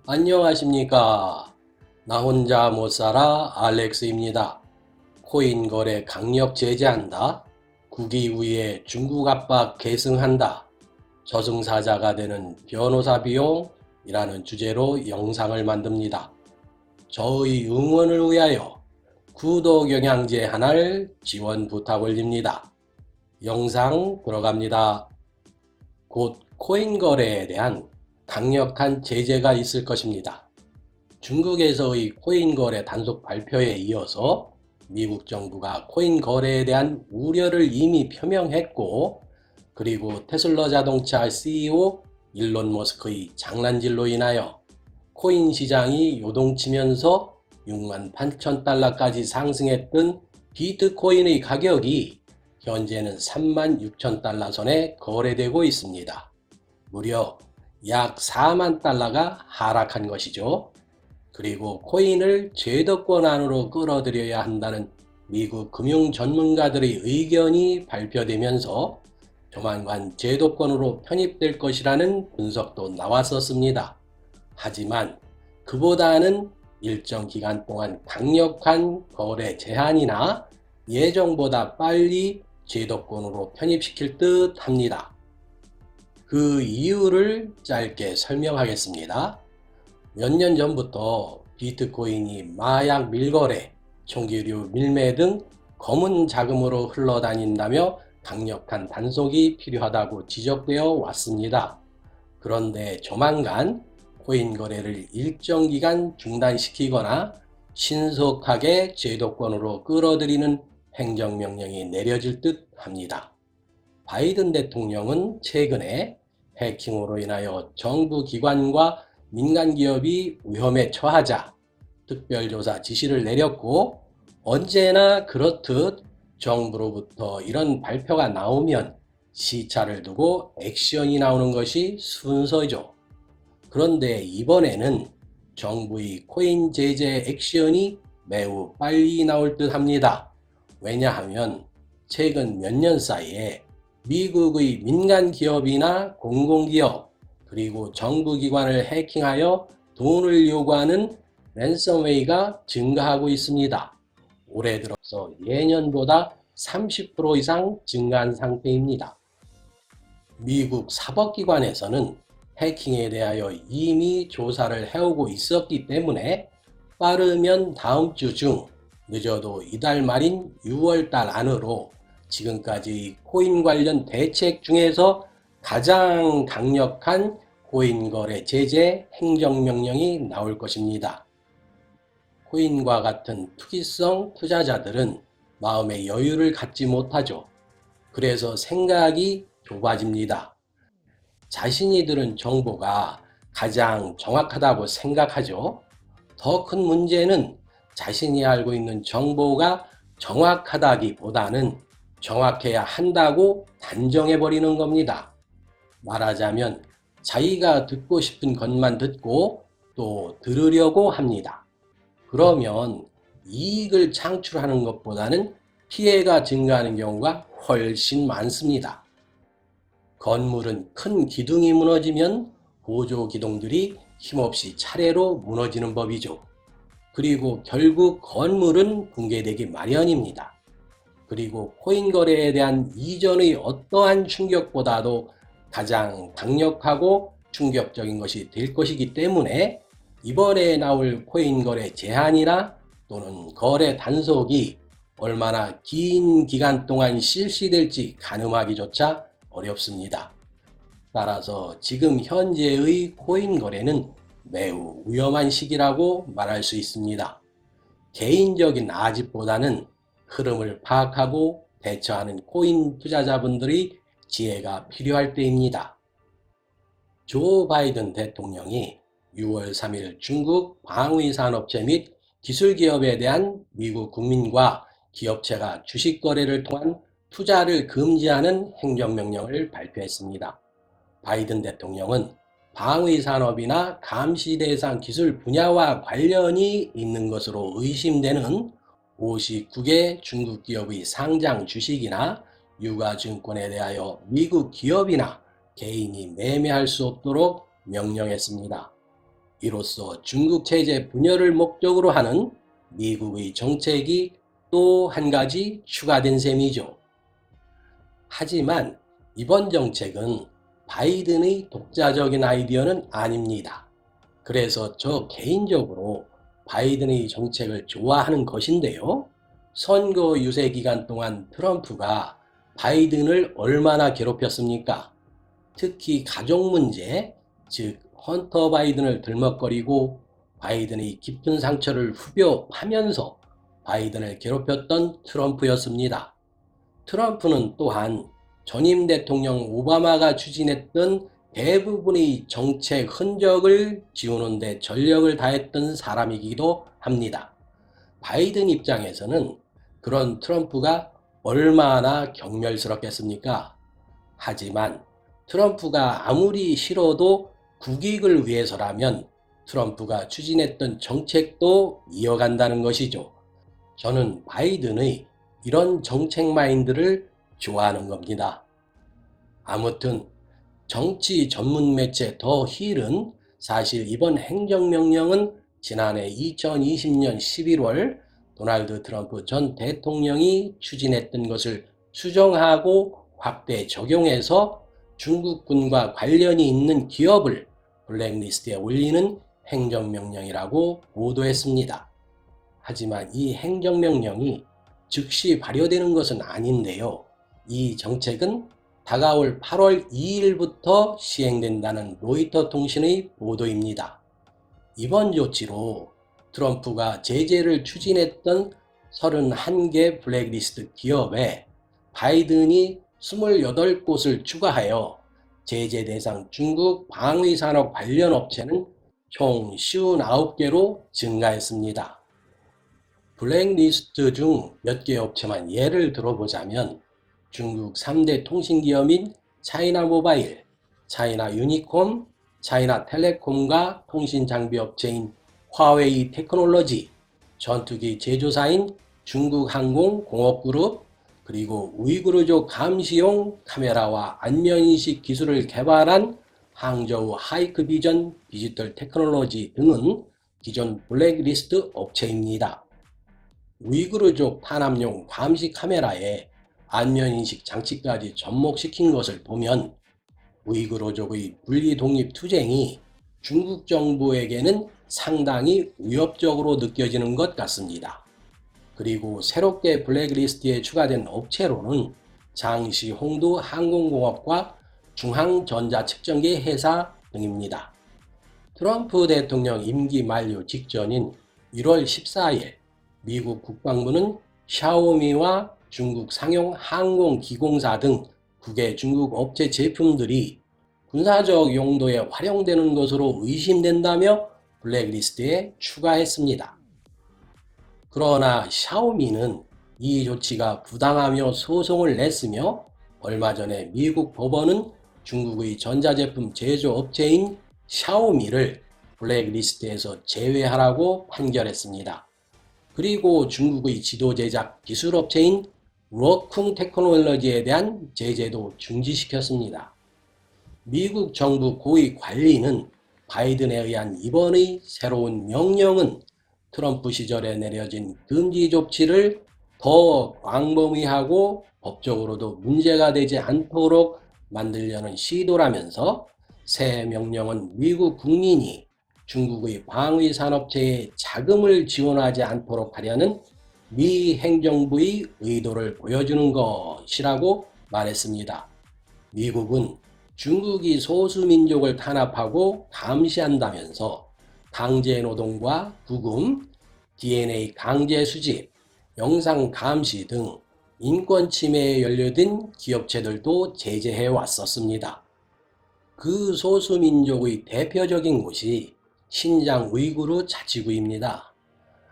안녕하십니까. 나 혼자 못 살아 알렉스입니다. 코인 거래 강력 제재한다. 국기 위에 중국 압박 계승한다. 저승사자가 되는 변호사 비용이라는 주제로 영상을 만듭니다. 저의 응원을 위하여 구독 영양제 하나를 지원 부탁 올립니다. 영상 들어갑니다. 곧 코인 거래에 대한 강력한 제재가 있을 것입니다. 중국에서의 코인 거래 단속 발표에 이어서 미국 정부가 코인 거래에 대한 우려를 이미 표명했고, 그리고 테슬라 자동차 CEO 일론 머스크의 장난질로 인하여 코인 시장이 요동치면서 6만 8천 달러까지 상승했던 비트코인의 가격이 현재는 3만 6천 달러 선에 거래되고 있습니다. 무려 약 4만 달러가 하락한 것이죠. 그리고 코인을 제도권 안으로 끌어들여야 한다는 미국 금융 전문가들의 의견이 발표되면서 조만간 제도권으로 편입될 것이라는 분석도 나왔었습니다. 하지만 그보다는 일정 기간 동안 강력한 거래 제한이나 예정보다 빨리 제도권으로 편입시킬 듯 합니다. 그 이유를 짧게 설명하겠습니다. 몇 년 전부터 비트코인이 마약 밀거래, 총기류 밀매 등 검은 자금으로 흘러다닌다며 강력한 단속이 필요하다고 지적되어 왔습니다. 그런데 조만간 코인 거래를 일정 기간 중단시키거나 신속하게 제도권으로 끌어들이는 행정명령이 내려질 듯 합니다. 바이든 대통령은 최근에 해킹으로 인하여 정부 기관과 민간 기업이 위험에 처하자 특별조사 지시를 내렸고, 언제나 그렇듯 정부로부터 이런 발표가 나오면 시차를 두고 액션이 나오는 것이 순서죠. 그런데 이번에는 정부의 코인 제재 액션이 매우 빨리 나올 듯 합니다. 왜냐하면 최근 몇 년 사이에 미국의 민간 기업이나 공공기업, 그리고 정부기관을 해킹하여 돈을 요구하는 랜섬웨이가 증가하고 있습니다. 올해 들어서 예년보다 30% 이상 증가한 상태입니다. 미국 사법기관에서는 해킹에 대하여 이미 조사를 해오고 있었기 때문에 빠르면 다음 주 중, 늦어도 이달 말인 6월달 안으로 지금까지 코인 관련 대책 중에서 가장 강력한 코인 거래 제재 행정명령이 나올 것입니다. 코인과 같은 투기성 투자자들은 마음의 여유를 갖지 못하죠. 그래서 생각이 좁아집니다. 자신이 들은 정보가 가장 정확하다고 생각하죠. 더 큰 문제는 자신이 알고 있는 정보가 정확하다기보다는 정확해야 한다고 단정해버리는 겁니다. 말하자면 자기가 듣고 싶은 것만 듣고 또 들으려고 합니다. 그러면 이익을 창출하는 것보다는 피해가 증가하는 경우가 훨씬 많습니다. 건물은 큰 기둥이 무너지면 보조 기둥들이 힘없이 차례로 무너지는 법이죠. 그리고 결국 건물은 붕괴되기 마련입니다. 그리고 코인 거래에 대한 이전의 어떠한 충격보다도 가장 강력하고 충격적인 것이 될 것이기 때문에 이번에 나올 코인 거래 제한이나 또는 거래 단속이 얼마나 긴 기간 동안 실시될지 가늠하기조차 어렵습니다. 따라서 지금 현재의 코인 거래는 매우 위험한 시기라고 말할 수 있습니다. 개인적인 아집보다는 흐름을 파악하고 대처하는 코인 투자자분들의 지혜가 필요할 때입니다. 조 바이든 대통령이 6월 3일 중국 방위산업체 및 기술기업에 대한 미국 국민과 기업체가 주식 거래를 통한 투자를 금지하는 행정명령을 발표했습니다. 바이든 대통령은 방위산업이나 감시대상 기술 분야와 관련이 있는 것으로 의심되는 59개 중국 기업의 상장 주식이나 유가증권에 대하여 미국 기업이나 개인이 매매할 수 없도록 명령했습니다. 이로써 중국 체제 분열을 목적으로 하는 미국의 정책이 또 한 가지 추가된 셈이죠. 하지만 이번 정책은 바이든의 독자적인 아이디어는 아닙니다. 그래서 저 개인적으로 바이든의 정책을 좋아하는 것인데요. 선거 유세 기간 동안 트럼프가 바이든을 얼마나 괴롭혔습니까? 특히 가족 문제, 즉 헌터 바이든을 들먹거리고 바이든의 깊은 상처를 후벼파면서 바이든을 괴롭혔던 트럼프였습니다. 트럼프는 또한 전임 대통령 오바마가 추진했던 대부분의 정책 흔적을 지우는 데 전력을 다했던 사람이기도 합니다. 바이든 입장에서는 그런 트럼프가 얼마나 경멸스럽겠습니까? 하지만 트럼프가 아무리 싫어도 국익을 위해서라면 트럼프가 추진했던 정책도 이어간다는 것이죠. 저는 바이든의 이런 정책 마인드를 좋아하는 겁니다. 아무튼 정치 전문 매체 더 힐은 사실 이번 행정명령은 지난해 2020년 11월 도널드 트럼프 전 대통령이 추진했던 것을 수정하고 확대 적용해서 중국군과 관련이 있는 기업을 블랙리스트에 올리는 행정명령이라고 보도했습니다. 하지만 이 행정명령이 즉시 발효되는 것은 아닌데요. 이 정책은 다가올 8월 2일부터 시행된다는 로이터 통신의 보도입니다. 이번 조치로 트럼프가 제재를 추진했던 31개 블랙리스트 기업에 바이든이 28곳을 추가하여 제재 대상 중국 방위산업 관련 업체는 총 59개로 증가했습니다. 블랙리스트 중 몇 개 업체만 예를 들어보자면 중국 3대 통신기업인 차이나모바일, 차이나유니콤, 차이나텔레콤과 통신장비업체인 화웨이 테크놀로지, 전투기 제조사인 중국항공공업그룹, 그리고 우이구르족 감시용 카메라와 안면인식 기술을 개발한 항저우 하이크비전 디지털 테크놀로지 등은 기존 블랙리스트 업체입니다. 우이구르족 탄압용 감시 카메라에 안면인식 장치까지 접목시킨 것을 보면 우이구르족의 분리독립투쟁이 중국 정부에게는 상당히 위협적으로 느껴지는 것 같습니다. 그리고 새롭게 블랙리스트에 추가된 업체로는 장시 홍두 항공공업과 중항전자측정기 회사 등입니다. 트럼프 대통령 임기 만료 직전인 1월 14일 미국 국방부는 샤오미와 중국 상용 항공기공사 등 9개 중국 업체 제품들이 군사적 용도에 활용되는 것으로 의심된다며 블랙리스트에 추가했습니다. 그러나 샤오미는 이 조치가 부당하며 소송을 냈으며 얼마 전에 미국 법원은 중국의 전자제품 제조업체인 샤오미를 블랙리스트에서 제외하라고 판결했습니다. 그리고 중국의 지도 제작 기술업체인 워쿵 테크놀로지에 대한 제재도 중지시켰습니다. 미국 정부 고위 관리는 바이든에 의한 이번의 새로운 명령은 트럼프 시절에 내려진 금지 조치를 더 광범위하고 법적으로도 문제가 되지 않도록 만들려는 시도라면서 새 명령은 미국 국민이 중국의 방위산업체에 자금을 지원하지 않도록 하려는 미 행정부의 의도를 보여주는 것이라고 말했습니다. 미국은 중국이 소수민족을 탄압하고 감시한다면서 강제노동과 구금, DNA 강제 수집, 영상 감시 등 인권 침해에 연루된 기업체들도 제재해 왔었습니다. 그 소수민족의 대표적인 곳이 신장 우이구르 자치구입니다.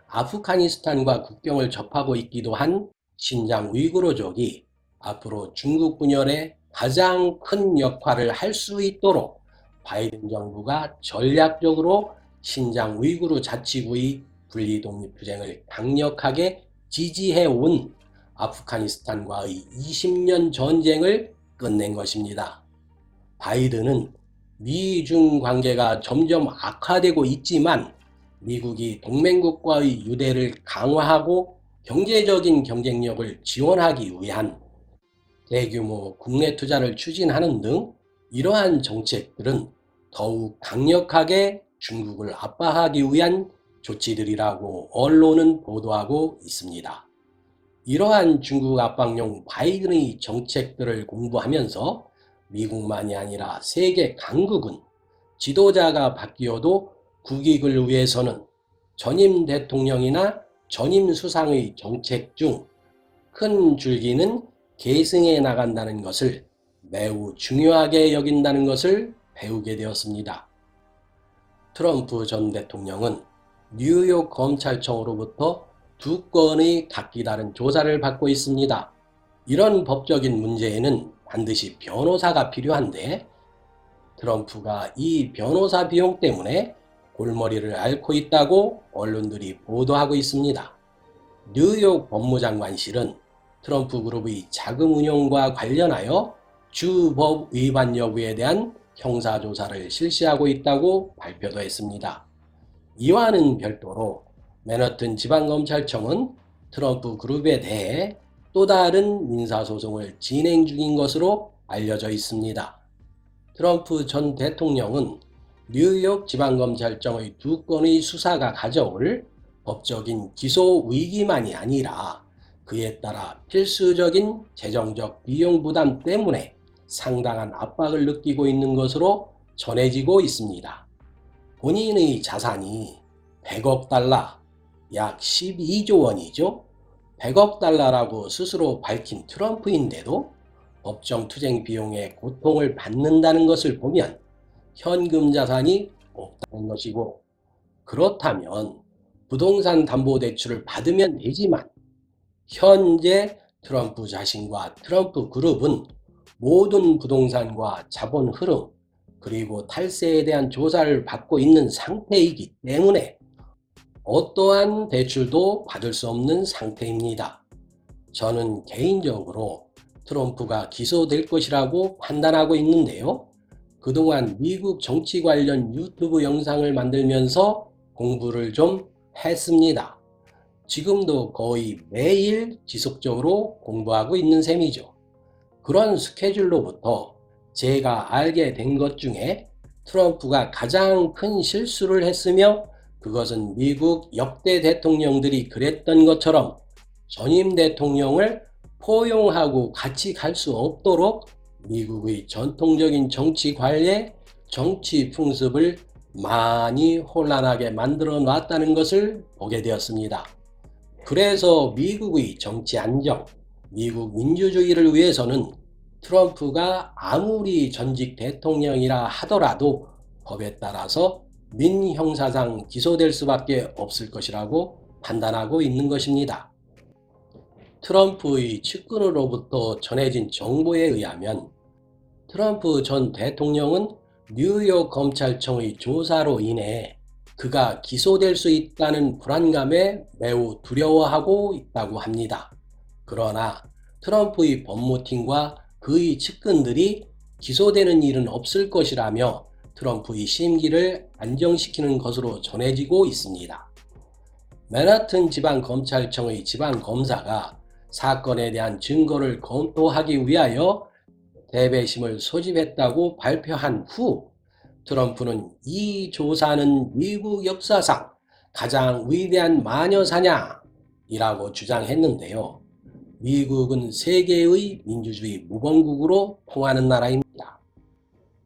아프가니스탄과 국경을 접하고 있기도 한 신장 우이구르족이 앞으로 중국 분열에 가장 큰 역할을 할 수 있도록 바이든 정부가 전략적으로 신장 우이구르 자치구의 분리독립투쟁을 강력하게 지지해온 아프가니스탄과의 20년 전쟁을 끝낸 것입니다. 바이든은 미중 관계가 점점 악화되고 있지만 미국이 동맹국과의 유대를 강화하고 경제적인 경쟁력을 지원하기 위한 대규모 국내 투자를 추진하는 등 이러한 정책들은 더욱 강력하게 중국을 압박하기 위한 조치들이라고 언론은 보도하고 있습니다. 이러한 중국 압박용 바이든의 정책들을 공부하면서 미국만이 아니라 세계 강국은 지도자가 바뀌어도 국익을 위해서는 전임 대통령이나 전임 수상의 정책 중 큰 줄기는 계승해 나간다는 것을 매우 중요하게 여긴다는 것을 배우게 되었습니다. 트럼프 전 대통령은 뉴욕 검찰청으로부터 2건의 각기 다른 조사를 받고 있습니다. 이런 법적인 문제에는 반드시 변호사가 필요한데 트럼프가 이 변호사 비용 때문에 골머리를 앓고 있다고 언론들이 보도하고 있습니다. 뉴욕 법무장관실은 트럼프 그룹의 자금 운용과 관련하여 주법 위반 여부에 대한 형사조사를 실시하고 있다고 발표도 했습니다. 이와는 별도로 맨하튼 지방검찰청은 트럼프 그룹에 대해 또 다른 민사소송을 진행 중인 것으로 알려져 있습니다. 트럼프 전 대통령은 뉴욕 지방검찰청의 2건의 수사가 가져올 법적인 기소 위기만이 아니라 그에 따라 필수적인 재정적 비용 부담 때문에 상당한 압박을 느끼고 있는 것으로 전해지고 있습니다. 본인의 자산이 100억 달러, 약 12조 원이죠. 100억 달러라고 스스로 밝힌 트럼프인데도 법정 투쟁 비용에 고통을 받는다는 것을 보면 현금 자산이 없다는 것이고, 그렇다면 부동산 담보대출을 받으면 되지만 현재 트럼프 자신과 트럼프 그룹은 모든 부동산과 자본 흐름 그리고 탈세에 대한 조사를 받고 있는 상태이기 때문에 어떠한 대출도 받을 수 없는 상태입니다. 저는 개인적으로 트럼프가 기소될 것이라고 판단하고 있는데요. 그동안 미국 정치 관련 유튜브 영상을 만들면서 공부를 좀 했습니다. 지금도 거의 매일 지속적으로 공부하고 있는 셈이죠. 그런 스케줄로부터 제가 알게 된 것 중에 트럼프가 가장 큰 실수를 했으며 그것은 미국 역대 대통령들이 그랬던 것처럼 전임 대통령을 포용하고 같이 갈 수 없도록 미국의 전통적인 정치 관례, 정치 풍습을 많이 혼란하게 만들어 놨다는 것을 보게 되었습니다. 그래서 미국의 정치 안정, 미국 민주주의를 위해서는 트럼프가 아무리 전직 대통령이라 하더라도 법에 따라서 민형사상 기소될 수밖에 없을 것이라고 판단하고 있는 것입니다. 트럼프의 측근으로부터 전해진 정보에 의하면 트럼프 전 대통령은 뉴욕 검찰청의 조사로 인해 그가 기소될 수 있다는 불안감에 매우 두려워하고 있다고 합니다. 그러나 트럼프의 법무팀과 그의 측근들이 기소되는 일은 없을 것이라며 트럼프의 심기를 안정시키는 것으로 전해지고 있습니다. 맨하튼 지방검찰청의 지방검사가 사건에 대한 증거를 검토하기 위하여 대배심을 소집했다고 발표한 후 트럼프는 이 조사는 미국 역사상 가장 위대한 마녀사냥이라고 주장했는데요. 미국은 세계의 민주주의 모범국으로 통하는 나라입니다.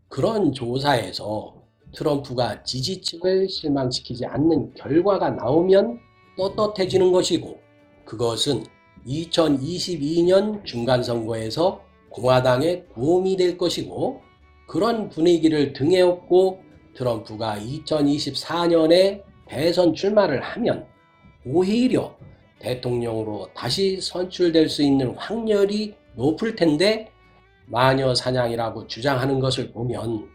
그런 조사에서 트럼프가 지지층을 실망시키지 않는 결과가 나오면 떳떳해지는 것이고, 그것은 2022년 중간선거에서 공화당에 도움이 될 것이고, 그런 분위기를 등에 업고 트럼프가 2024년에 대선 출마를 하면 오히려 대통령으로 다시 선출될 수 있는 확률이 높을 텐데, 마녀 사냥이라고 주장하는 것을 보면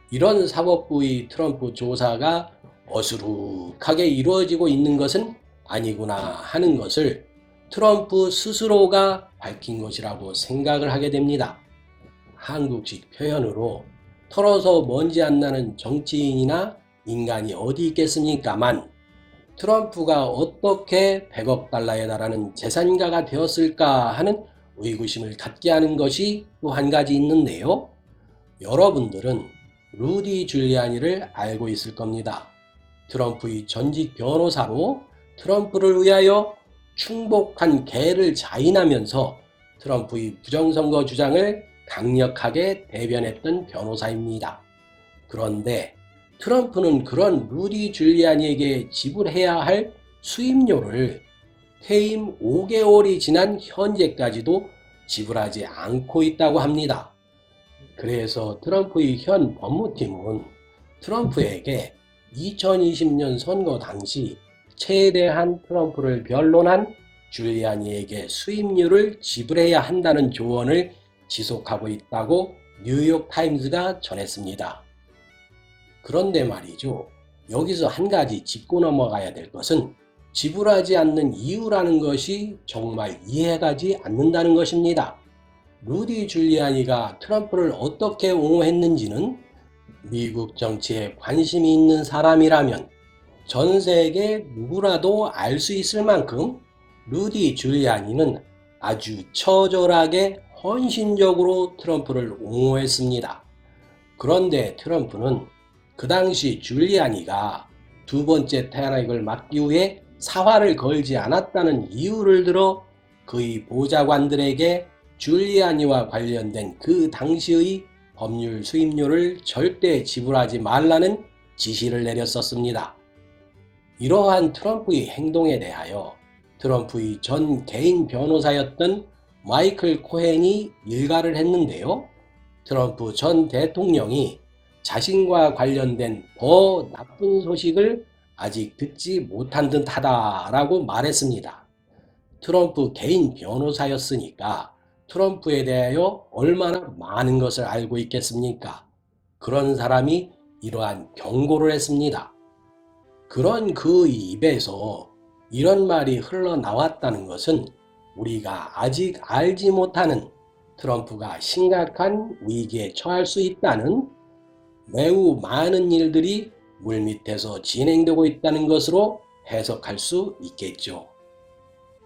이런 사법부의 트럼프 조사가 어수룩하게 이루어지고 있는 것은 아니구나 하는 것을 트럼프 스스로가 밝힌 것이라고 생각을 하게 됩니다. 한국식 표현으로 털어서 먼지 안 나는 정치인이나 인간이 어디 있겠습니까만 트럼프가 어떻게 100억 달러에 달하는 재산가가 되었을까 하는 의구심을 갖게 하는 것이 또 한 가지 있는데요. 여러분들은 루디 줄리아니를 알고 있을 겁니다. 트럼프의 전직 변호사로 트럼프를 위하여 충복한 개를 자인하면서 트럼프의 부정선거 주장을 강력하게 대변했던 변호사입니다. 그런데 트럼프는 그런 루디 줄리아니에게 지불해야 할 수임료를 퇴임 5개월이 지난 현재까지도 지불하지 않고 있다고 합니다. 그래서 트럼프의 현 법무팀은 트럼프에게 2020년 선거 당시 최대한 트럼프를 변론한 줄리아니에게 수임료를 지불해야 한다는 조언을 지속하고 있다고 뉴욕타임즈가 전했습니다. 그런데 말이죠. 여기서 한 가지 짚고 넘어가야 될 것은 지불하지 않는 이유라는 것이 정말 이해가지 않는다는 것입니다. 루디 줄리아니가 트럼프를 어떻게 옹호했는지는 미국 정치에 관심이 있는 사람이라면 전 세계 누구라도 알 수 있을 만큼 루디 줄리아니는 아주 처절하게 헌신적으로 트럼프를 옹호했습니다. 그런데 트럼프는 그 당시 줄리아니가 두 번째 탄핵을 막기 위해 사활을 걸지 않았다는 이유를 들어 그의 보좌관들에게 줄리아니와 관련된 그 당시의 법률 수임료를 절대 지불하지 말라는 지시를 내렸었습니다. 이러한 트럼프의 행동에 대하여 트럼프의 전 개인 변호사였던 마이클 코헨이 일가를 했는데요. 트럼프 전 대통령이 자신과 관련된 더 나쁜 소식을 아직 듣지 못한 듯하다라고 말했습니다. 트럼프 개인 변호사였으니까 트럼프에 대하여 얼마나 많은 것을 알고 있겠습니까? 그런 사람이 이러한 경고를 했습니다. 그런 그 입에서 이런 말이 흘러나왔다는 것은 우리가 아직 알지 못하는 트럼프가 심각한 위기에 처할 수 있다는 매우 많은 일들이 물밑에서 진행되고 있다는 것으로 해석할 수 있겠죠.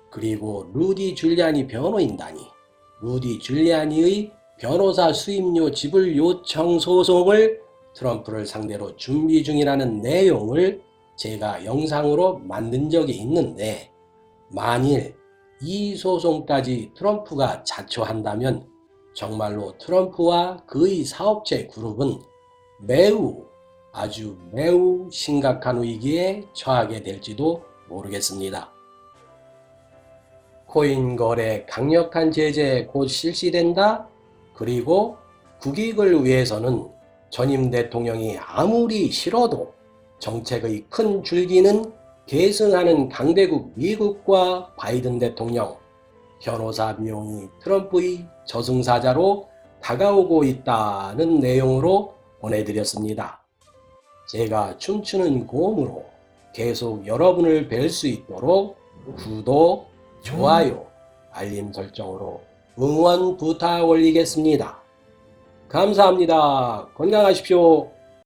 그리고 루디 줄리아니 변호인단이 루디 줄리아니의 변호사 수임료 지불 요청 소송을 트럼프를 상대로 준비 중이라는 내용을 제가 영상으로 만든 적이 있는데, 만일 이 소송까지 트럼프가 자초한다면 정말로 트럼프와 그의 사업체 그룹은 아주 매우 심각한 위기에 처하게 될지도 모르겠습니다. 코인 거래 강력한 제재 곧 실시된다. 그리고 국익을 위해서는 전임 대통령이 아무리 싫어도 정책의 큰 줄기는 계승하는 강대국 미국과 바이든 대통령, 변호사 비용이 트럼프의 저승사자로 다가오고 있다는 내용으로 보내드렸습니다. 제가 춤추는 고음으로 계속 여러분을 뵐 수 있도록 구독, 좋아요, 알림 설정으로 응원 부탁 올리겠습니다. 감사합니다. 건강하십시오.